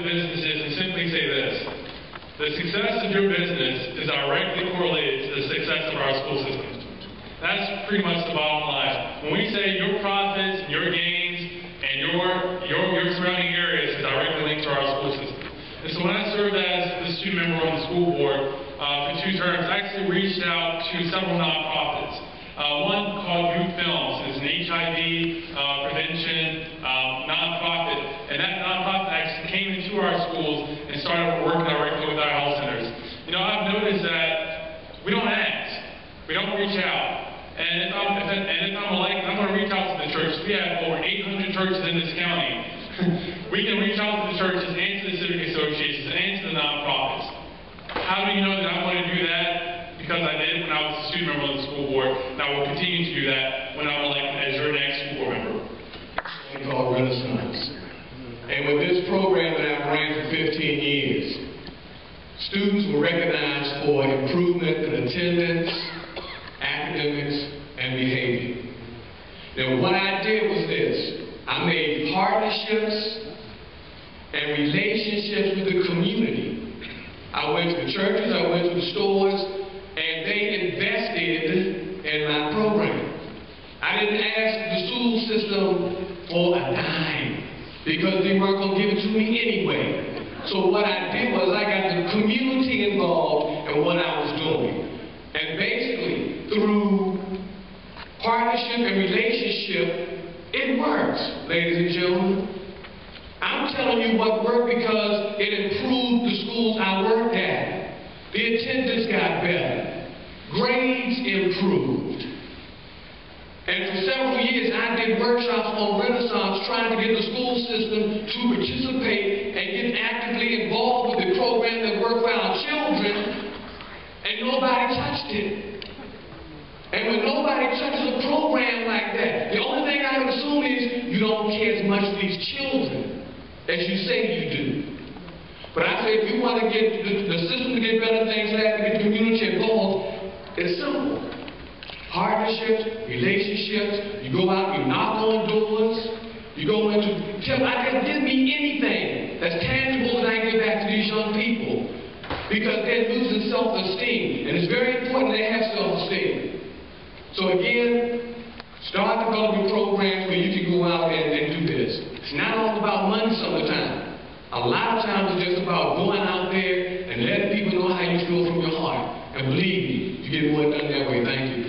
to businesses and simply say this. The success of your business is directly correlated to the success of our school system. That's pretty much the bottom line. When we say your profits, your gains, and your surrounding areas is directly linked to our school system. And so when I served as the student member on the school board for 2 terms, I actually reached out to several nonprofits. One called Youth Films is an HIV prevention nonprofit, and that nonprofit actually came into our schools and started working directly with our health centers. You know, I've noticed that we don't ask, we don't reach out. And if I'm elected, I'm going to reach out to the church. We have over 800 churches in this county. We can reach out to the churches and to the civic associations and to the nonprofits. How do you know that I'm going to do that? Because I did when I was a student member on the school board, and I will continue to do that when I'm elected as your next school board member. It's called Renaissance. And with this program that I've ran for 15 years, students were recognized for improvement in attendance, academics, and behavior. Now what I did was this. I made partnerships and relationships with the community. I went to the churches, I went to the stores, and they invested in my program. I didn't ask the school system for a dime because they weren't going to give it to me anyway. So what I did was I got the community involved in what I was doing. And basically, through partnership and relationship, it works, ladies and gentlemen. I'm telling you what worked because it improved the schools I worked at. The attendance got better. Grades improved. And for several years, I did workshops on Renaissance trying to get the school system to participate and get actively involved with the program that worked for our children. And nobody touched it. And when nobody touches a program like that, the only thing I can assume is you don't care as much for these children as you say you do. But I say if you want to get the system to get better things, to get the community involved, it's simple. Partnerships, relationships, you go out, you knock on doors, you go into, give me anything that's tangible that I can give back to these young people. Because they're losing self-esteem, and it's very important they have self-esteem. So again, start developing programs where you can go out and do this. It's not all about money some of the time. A lot of times it's just about going out there and letting people know how you feel from your heart. And believe me, you get more done that way. Thank you.